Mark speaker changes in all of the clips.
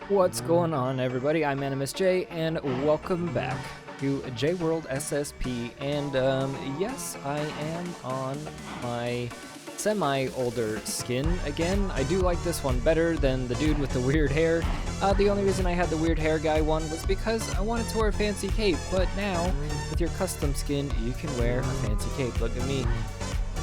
Speaker 1: What's going on, everybody? I'm AnimusJ, and welcome back to JWorld SSP. And yes, I am on my semi-older skin again. I do like this one better than the dude with the weird hair. The only reason I had the weird hair guy one was because I wanted to wear a fancy cape, but now with your custom skin, you can wear a fancy cape. Look at me.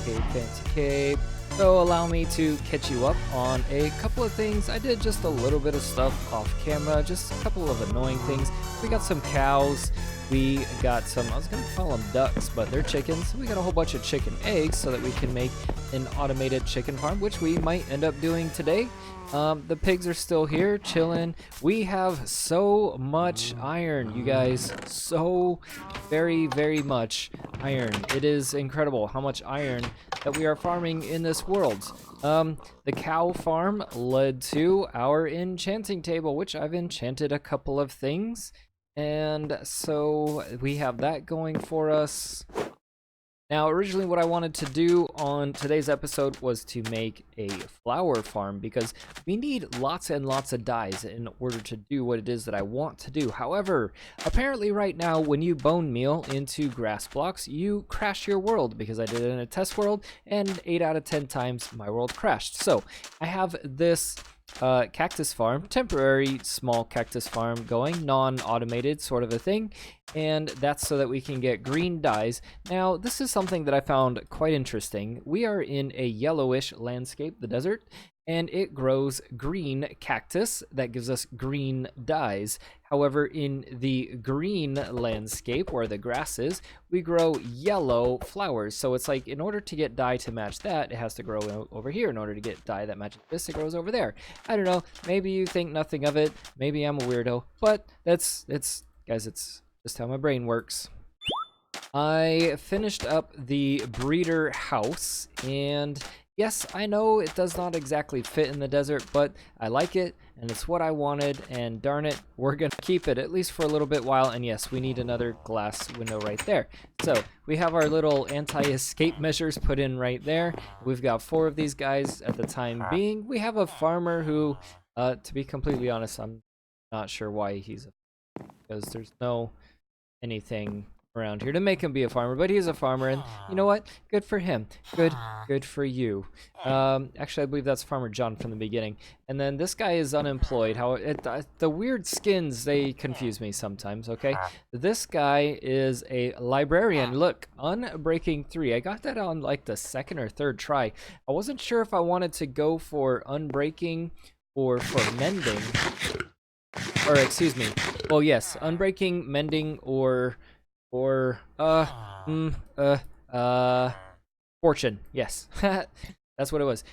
Speaker 1: Cape, fancy cape. So allow me to catch you up on a couple of things. I did just a little bit of stuff off camera, just a couple of annoying things. We got some cows, we got some, I was gonna call them ducks, but they're chickens. We got a whole bunch of chicken eggs so that we can make an automated chicken farm, which we might end up doing today. The pigs are still here, chilling. We have so much iron, you guys. So very, very much iron. It is incredible how much iron that we are farming in this world. The cow farm led to our enchanting table, which I've enchanted a couple of things. And so we have that going for us. Now, originally what I wanted to do on today's episode was to make a flower farm because we need lots and lots of dyes in order to do what it is that I want to do. However, apparently right now when you bone meal into grass blocks, you crash your world because I did it in a test world and 8 out of 10 times my world crashed. So I have this cactus farm, temporary small cactus farm going, non-automated sort of a thing, and that's so that we can get green dyes. Now this is something that I found quite interesting. We are in a yellowish landscape, the desert, and it grows green cactus that gives us green dyes. However, in the green landscape where the grass is, we grow yellow flowers. So it's like in order to get dye to match that, it has to grow over here. In order to get dye that matches this, it grows over there. I don't know. Maybe you think nothing of it. Maybe I'm a weirdo. But guys, it's just how my brain works. I finished up the breeder house, and yes, I know it does not exactly fit in the desert, but I like it, and it's what I wanted, and darn it, we're gonna keep it, at least for a little bit while, and yes, we need another glass window right there. So, we have our little anti-escape measures put in right there. We've got 4 of these guys at the time being. We have a farmer who, to be completely honest, I'm not sure why he's because there's no anything around here to make him be a farmer, but he's a farmer, and you know what, good for him. Good for you. Actually I believe that's Farmer John from the beginning. And then this guy is unemployed. The weird skins, they confuse me sometimes. Okay, this guy is a librarian. Look, Unbreaking 3. I got that on like the 2nd or 3rd try. I wasn't sure if I wanted to go for unbreaking or for mending, or excuse me, well, yes, unbreaking, mending, or fortune. Yes. That's what it was.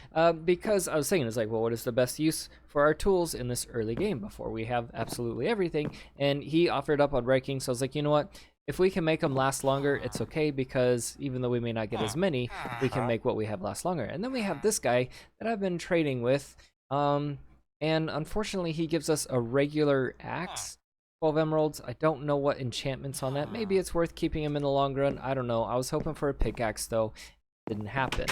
Speaker 1: Because I was saying, it's like, well, what is the best use for our tools in this early game before we have absolutely everything? And he offered up unbreaking, so I was like, you know what, if we can make them last longer, it's okay, because even though we may not get as many, we can make what we have last longer. And then we have this guy that I've been trading with, and unfortunately he gives us a regular axe. 12 emeralds. I don't know what enchantments on that. Maybe it's worth keeping him in the long run. I don't know. I was hoping for a pickaxe though. Didn't happen.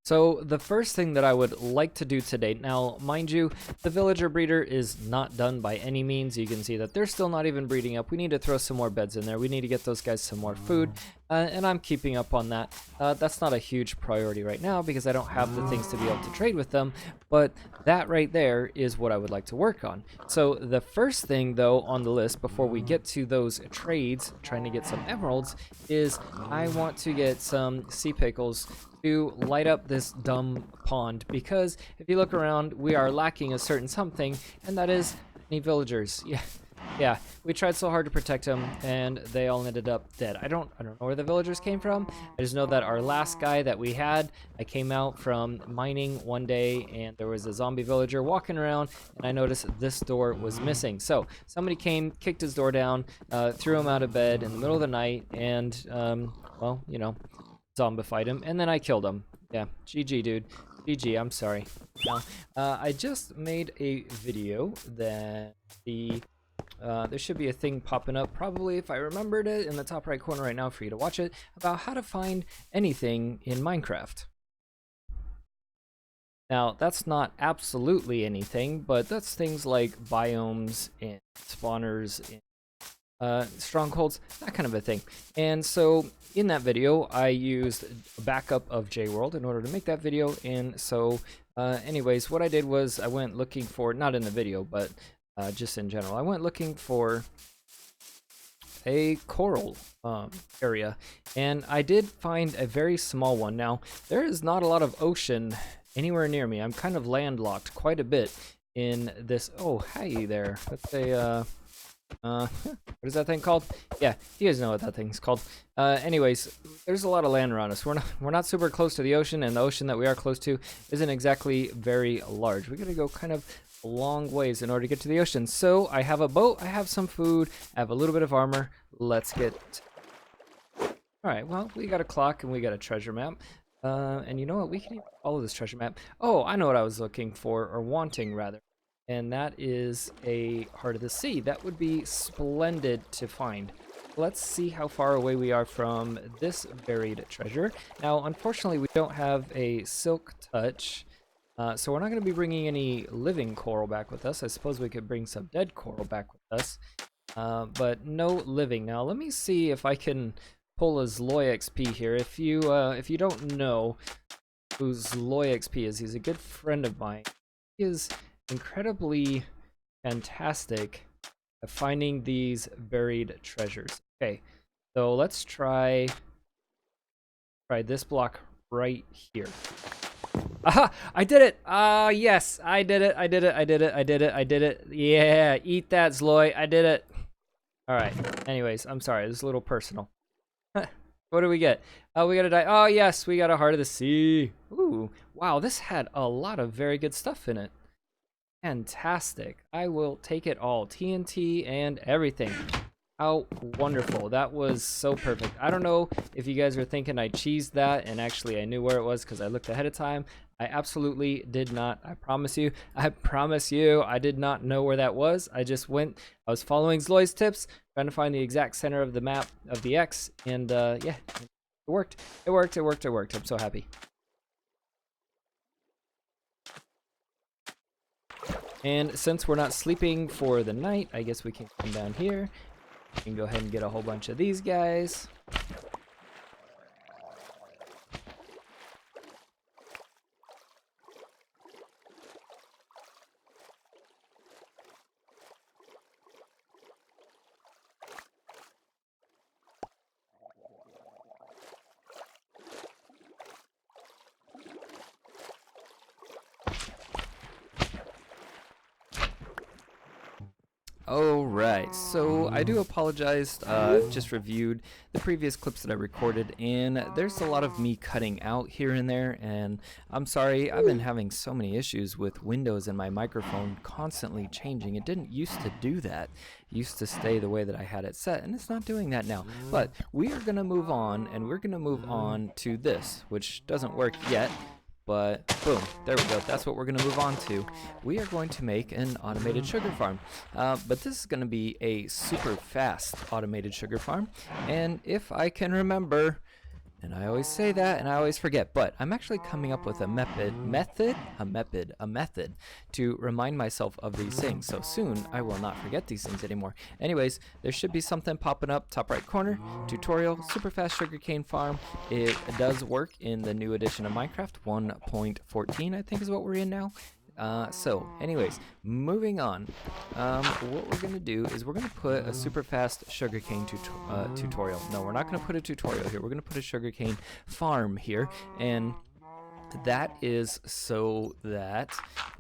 Speaker 1: So the first thing that I would like to do today, now mind you, the villager breeder is not done by any means. You can see that they're still not even breeding up. We need to throw some more beds in there. We need to get those guys some more food, and I'm keeping up on that. That's not a huge priority right now because I don't have the things to be able to trade with them, but that right there is what I would like to work on. So the first thing though on the list before we get to those trades, trying to get some emeralds, is I want to get some sea pickles to light up this dumb pond, because if you look around, we are lacking a certain something, and that is any villagers. Yeah, we tried so hard to protect them, and they all ended up dead. I don't know where the villagers came from. I just know that our last guy that we had, I came out from mining one day, and there was a zombie villager walking around, and I noticed this door was missing. So somebody came, kicked his door down, threw him out of bed in the middle of the night, and well, you know, zombified him, and then I killed him. Yeah, GG, dude. GG, I'm sorry. Now, I just made a video that there should be a thing popping up, probably if I remembered it, in the top right corner right now for you to watch it, about how to find anything in Minecraft. Now, that's not absolutely anything, but that's things like biomes and spawners and strongholds, that kind of a thing. And so in that video, I used a backup of JWorld in order to make that video. And so anyways, what I did was I went looking for, not in the video, but just in general, I went looking for a coral area, and I did find a very small one. Now, there is not a lot of ocean anywhere near me. I'm kind of landlocked quite a bit in this. Oh, hey there. Let's say, what is that thing called? Yeah, you guys know what that thing's called. Anyways, there's a lot of land around us. We're not super close to the ocean, and the ocean that we are close to isn't exactly very large. We gotta go kind of a long ways in order to get to the ocean. So I have a boat, I have some food, I have a little bit of armor. Let's get. All right. Well, we got a clock and we got a treasure map. And you know what? We can even follow this treasure map. Oh, I know what I was looking for, or wanting rather. And that is a Heart of the Sea. That would be splendid to find. Let's see how far away we are from this buried treasure. Now, unfortunately, we don't have a silk touch, so we're not going to be bringing any living coral back with us. I suppose we could bring some dead coral back with us, but no living. Now, let me see if I can pull a Zloy XP here. If you don't know who Zloy XP is, he's a good friend of mine. He is incredibly fantastic at finding these buried treasures. Okay, so let's try this block right here. Aha! I did it! Yes, I did it, I did it, I did it, I did it, I did it. Yeah, eat that, Zloy, I did it. Alright, anyways, I'm sorry, this is a little personal. What do we get? Oh, we got a die. Oh, yes, we got a Heart of the Sea. Ooh, wow, this had a lot of very good stuff in it. Fantastic. I will take it all. TNT and everything. How wonderful. That was so perfect. I don't know if you guys were thinking I cheesed that and actually I knew where it was because I looked ahead of time. I absolutely did not. I promise you. I promise you I did not know where that was. I just went. I was following Zloy's tips, trying to find the exact center of the map of the X, and yeah, it worked. It worked. It worked. It worked. I'm so happy. And since we're not sleeping for the night, I guess we can come down here. We can go ahead and get a whole bunch of these guys. Alright, so I do apologize, I've just reviewed the previous clips that I recorded, and there's a lot of me cutting out here and there, and I'm sorry, I've been having so many issues with Windows and my microphone constantly changing. It didn't used to do that. It used to stay the way that I had it set, and it's not doing that now. But we are going to move on, and we're going to move on to this, which doesn't work yet. But boom, there we go. That's what we're going to move on to. We are going to make an automated sugar farm. But this is going to be a super fast automated sugar farm. And if I can remember, and I always say that and I always forget, but I'm actually coming up with a method to remind myself of these things. So soon I will not forget these things anymore. Anyways, there should be something popping up top right corner. Tutorial, super fast sugarcane farm. It does work in the new edition of Minecraft 1.14, I think is what we're in now. So anyways, moving on, what we're gonna do is we're gonna put a super fast sugarcane tutorial. No, we're not gonna put a tutorial here. We're gonna put a sugarcane farm here, and that is so that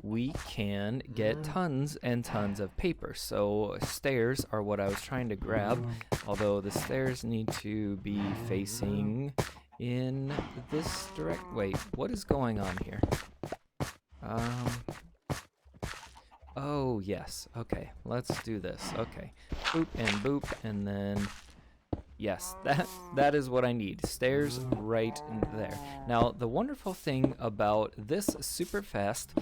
Speaker 1: we can get tons and tons of paper. So stairs are what I was trying to grab, although the stairs need to be facing in this direct. Wait, what is going on here? Oh yes, okay, let's do this. Okay, boop, and then yes, that is what I need. Stairs right in there. Now, the wonderful thing about this super fast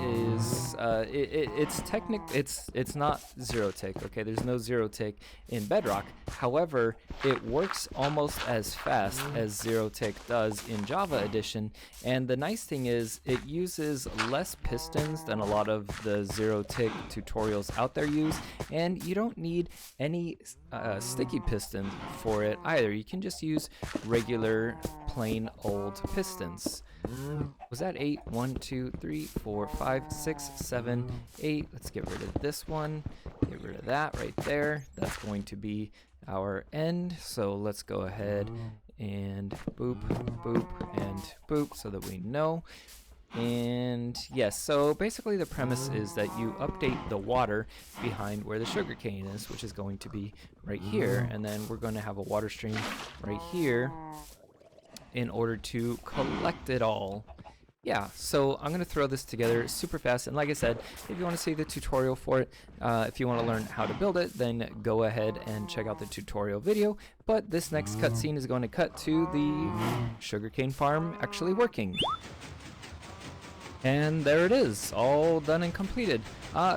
Speaker 1: is it's not zero tick. Okay, there's no zero tick in Bedrock. However, it works almost as fast as zero tick does in Java Edition, and the nice thing is it uses less pistons than a lot of the zero tick tutorials out there use, and you don't need any sticky piston for it either. You can just use regular plain old pistons. Was that 8? 1, 2, 3, 4, 5, 6, 7, 8. Let's get rid of this one. Get rid of that right there. That's going to be our end. So let's go ahead and boop, boop, and boop so that we know. And yes, so basically the premise is that you update the water behind where the sugarcane is, which is going to be right here. And then we're going to have a water stream right here in order to collect it all. Yeah, so I'm gonna throw this together super fast, and like I said, if you want to see the tutorial for it, if you want to learn how to build it, then go ahead and check out the tutorial video. But this next cutscene is going to cut to the sugarcane farm actually working. And there it is, all done and completed.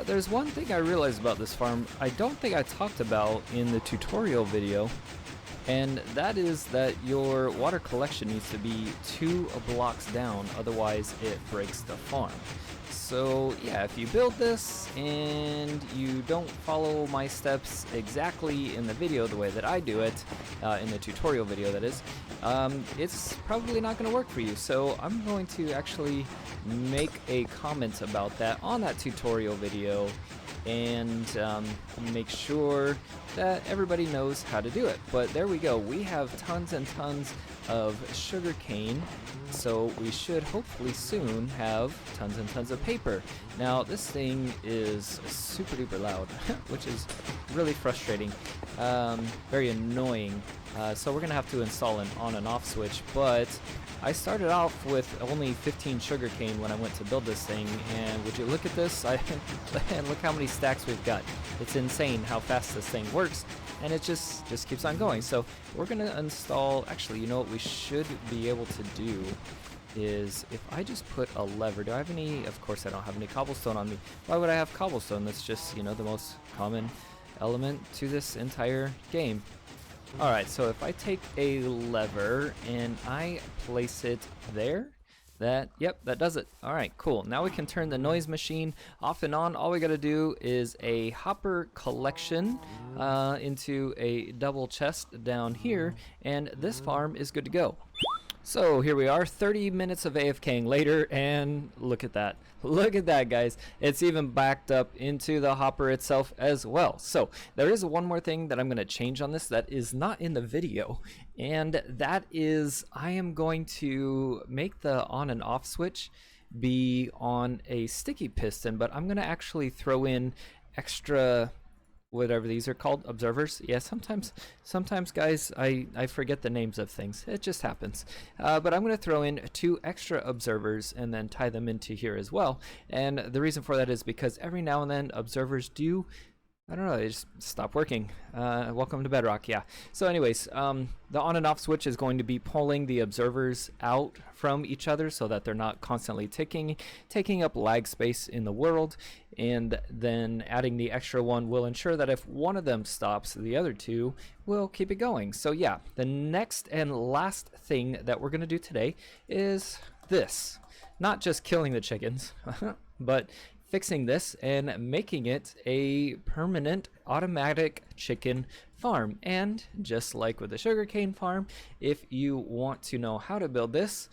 Speaker 1: There's one thing I realized about this farm I don't think I talked about in the tutorial video, and that is that your water collection needs to be 2 blocks down, otherwise it breaks the farm. So yeah, if you build this and you don't follow my steps exactly in the video the way that I do it, in the tutorial video that is, it's probably not going to work for you. So I'm going to actually make a comment about that on that tutorial video, and make sure that everybody knows how to do it. But there we go, we have tons and tons of sugar cane, so we should hopefully soon have tons and tons of paper. Now this thing is super duper loud, which is really frustrating, very annoying. So we're gonna have to install an on and off switch, but I started off with only 15 sugarcane when I went to build this thing, and would you look at this? And look how many stacks we've got. It's insane how fast this thing works, and it just keeps on going. So we're gonna install, actually, you know what we should be able to do is if I just put a lever. Do I have any? Of course I don't have any cobblestone on me. Why would I have cobblestone? That's just, you know, the most common element to this entire game. Alright, so if I take a lever and I place it there, yep, that does it. Alright, cool. Now we can turn the noise machine off and on. All we gotta do is a hopper collection into a double chest down here, and this farm is good to go. So here we are, 30 minutes of AFKing later, and look at that. Look at that, guys. It's even backed up into the hopper itself as well. So there is one more thing that I'm going to change on this that is not in the video, and that is I am going to make the on and off switch be on a sticky piston, but I'm going to actually throw in extra, whatever these are called, observers. Yeah, sometimes guys, I forget the names of things. It just happens. But I'm going to throw in 2 extra observers and then tie them into here as well. And the reason for that is because every now and then observers do, I don't know, they just stop working. Welcome to Bedrock, yeah. So anyways, the on and off switch is going to be pulling the observers out from each other so that they're not constantly taking up lag space in the world. And then adding the extra one will ensure that if one of them stops, the other 2 will keep it going. So yeah, the next and last thing that we're going to do today is this. Not just killing the chickens, but fixing this and making it a permanent automatic chicken farm. And just like with the sugarcane farm, if you want to know how to build this,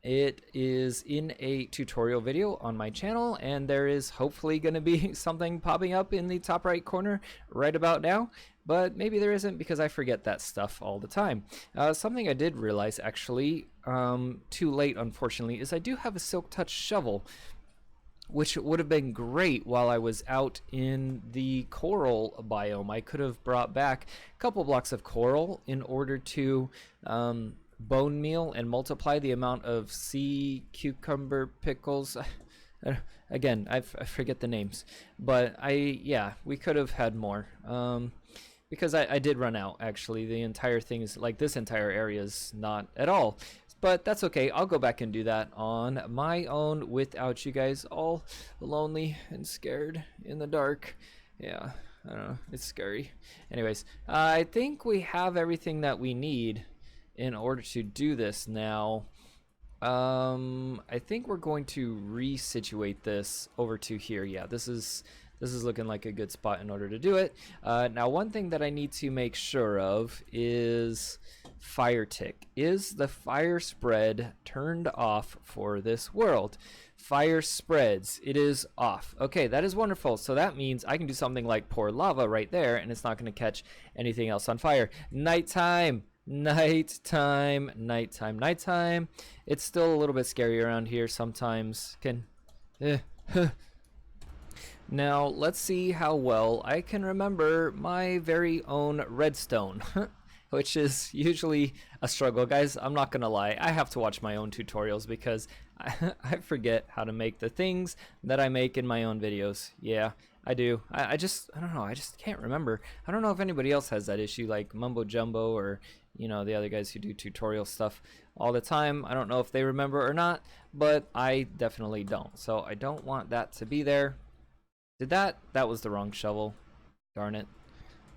Speaker 1: it is in a tutorial video on my channel, and there is hopefully going to be something popping up in the top right corner right about now. But maybe there isn't, because I forget that stuff all the time. Something I did realize, actually, too late unfortunately, is I do have a silk touch shovel, which would have been great while I was out in the coral biome. I could have brought back a couple blocks of coral in order to bone meal and multiply the amount of sea cucumber pickles. Again, I forget the names, but yeah, we could have had more. Because I did run out, actually. The entire thing is, like, this entire area is not at all But that's okay. I'll go back and do that on my own without you guys all lonely and scared in the dark. Yeah, I don't know. It's scary. Anyways, I think we have everything that we need in order to do this now. I think we're going to resituate this over to here. Yeah, this is looking like a good spot in order to do it. Now, one thing that I need to make sure of is fire tick. Is the fire spread turned off for this world? Fire spreads. It is off. Okay, that is wonderful. So that means I can do something like pour lava right there, and it's not going to catch anything else on fire. Nighttime. Nighttime, nighttime, nighttime. It's still a little bit scary around here sometimes. Now, let's see how well I can remember my very own redstone, which is usually a struggle. Guys, I'm not gonna lie. I have to watch my own tutorials because I forget how to make the things that I make in my own videos. Yeah, I do. I don't know. I just can't remember. I don't know if anybody else has that issue, like Mumbo Jumbo or, you know, the other guys who do tutorial stuff all the time. I don't know if they remember or not, but I definitely don't. So I don't want that to be there. That was the wrong shovel. Darn it.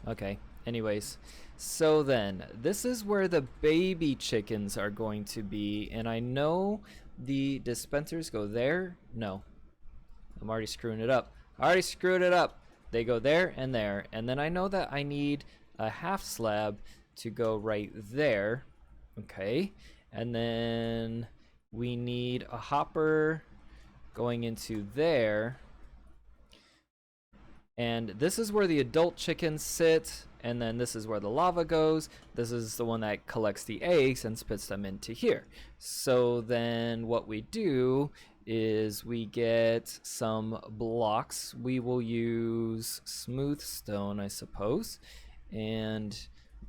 Speaker 1: Okay. Anyways, so then this is where the baby chickens are going to be, and I know the dispensers go there. No, I'm already screwing it up. I already screwed it up. They go there, and then I know that I need a half slab to go right there. Okay, and then we need a hopper going into there. And this is where the adult chickens sit, and then this is where the lava goes. This is the one that collects the eggs and spits them into here. So then what we do is we get some blocks. We will use smooth stone, I suppose, and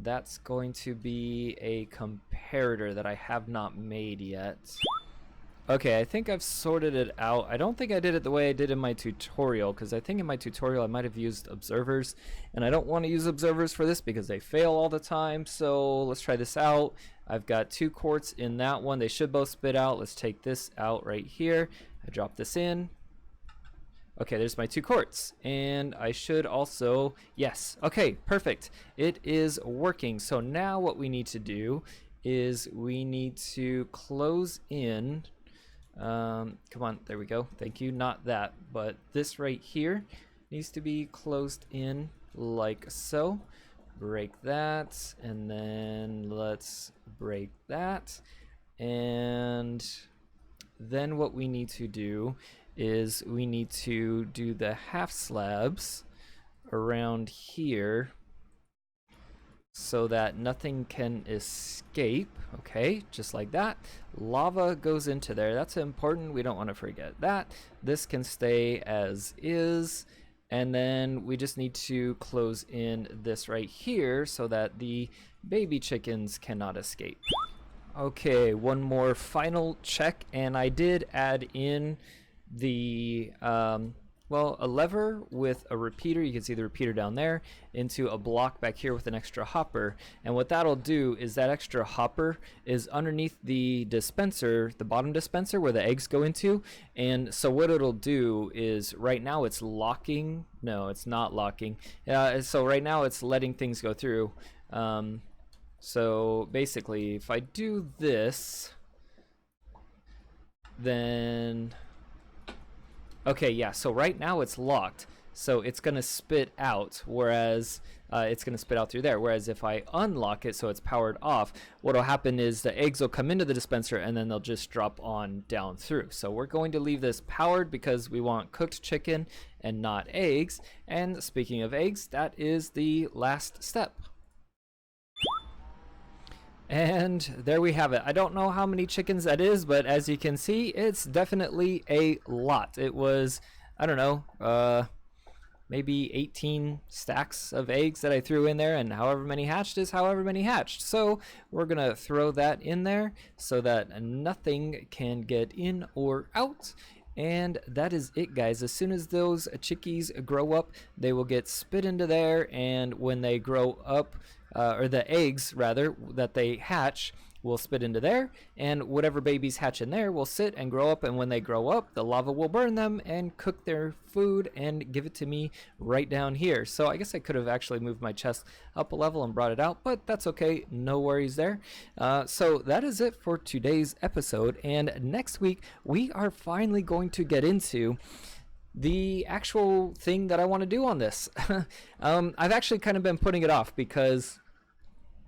Speaker 1: that's going to be a comparator that I have not made yet. Okay, I think I've sorted it out. I don't think I did it the way I did in my tutorial, because I think in my tutorial I might have used observers, and I don't want to use observers for this because they fail all the time. So let's try this out. I've got 2 quartz in that one. They should both spit out. Let's take this out right here. I drop this in. Okay, there's my 2 quartz, and I should also, yes, okay, perfect. It is working. So now what we need to do is we need to close in. Come on, there we go. Thank you. Not that, but this right here needs to be closed in like so. Break that, and then let's break that. And then what we need to do is we need to do the half slabs around here so that nothing can escape. Okay, just like that. Lava goes into there. That's important. We don't want to forget that. This can stay as is. And then we just need to close in this right here so that the baby chickens cannot escape. Okay, one more final check, and I did add in the well, a lever with a repeater. You can see the repeater down there, into a block back here with an extra hopper. And what that'll do is that extra hopper is underneath the dispenser, the bottom dispenser where the eggs go into. And so what it'll do is right now it's locking. No, it's not locking. So right now it's letting things go through. So basically if I do this, then okay, yeah, so right now it's locked, so it's going to spit out, whereas it's going to spit out through there. Whereas if I unlock it so it's powered off, what will happen is the eggs will come into the dispenser and then they'll just drop on down through. So we're going to leave this powered because we want cooked chicken and not eggs. And speaking of eggs, that is the last step. And there we have it. I don't know how many chickens that is, but as you can see, it's definitely a lot. It was, I don't know, maybe 18 stacks of eggs that I threw in there, and however many hatched is however many hatched. So we're gonna throw that in there so that nothing can get in or out. And that is it, guys. As soon as those chickies grow up, they will get spit into there, and when they grow up, or the eggs rather that they hatch, will spit into there, and whatever babies hatch in there will sit and grow up, and when they grow up, the lava will burn them and cook their food and give it to me right down here. So I guess I could have actually moved my chest up a level and brought it out, but that's okay, no worries there. So that is it for today's episode, and next week we are finally going to get into the actual thing that I want to do on this. I've actually kind of been putting it off because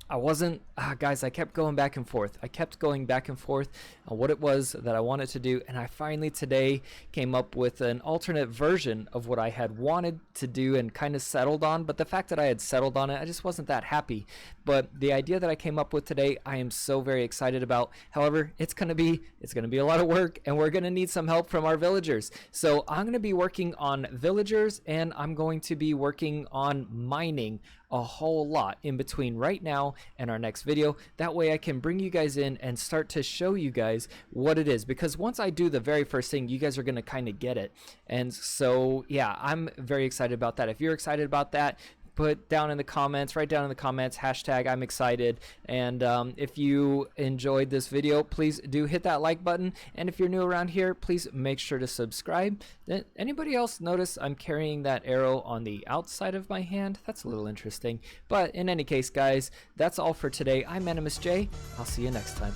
Speaker 1: I wasn't, guys, I kept going back and forth. I kept going back and forth on what it was that I wanted to do, and I finally today came up with an alternate version of what I had wanted to do and kind of settled on. But the fact that I had settled on it, I just wasn't that happy. But the idea that I came up with today, I am so very excited about. However, it's gonna be a lot of work, and we're gonna need some help from our villagers. So I'm gonna be working on villagers, and I'm going to be working on mining a whole lot in between right now and our next video. That way I can bring you guys in and start to show you guys what it is, because once I do the very first thing, you guys are going to kind of get it. And so yeah, I'm very excited about that. If you're excited about that, put down in the comments, write down in the comments, hashtag I'm excited. And if you enjoyed this video, please do hit that like button. And if you're new around here, please make sure to subscribe. Anybody else notice I'm carrying that arrow on the outside of my hand? That's a little interesting. But in any case, guys, that's all for today. I'm AnimusJ. I'll see you next time.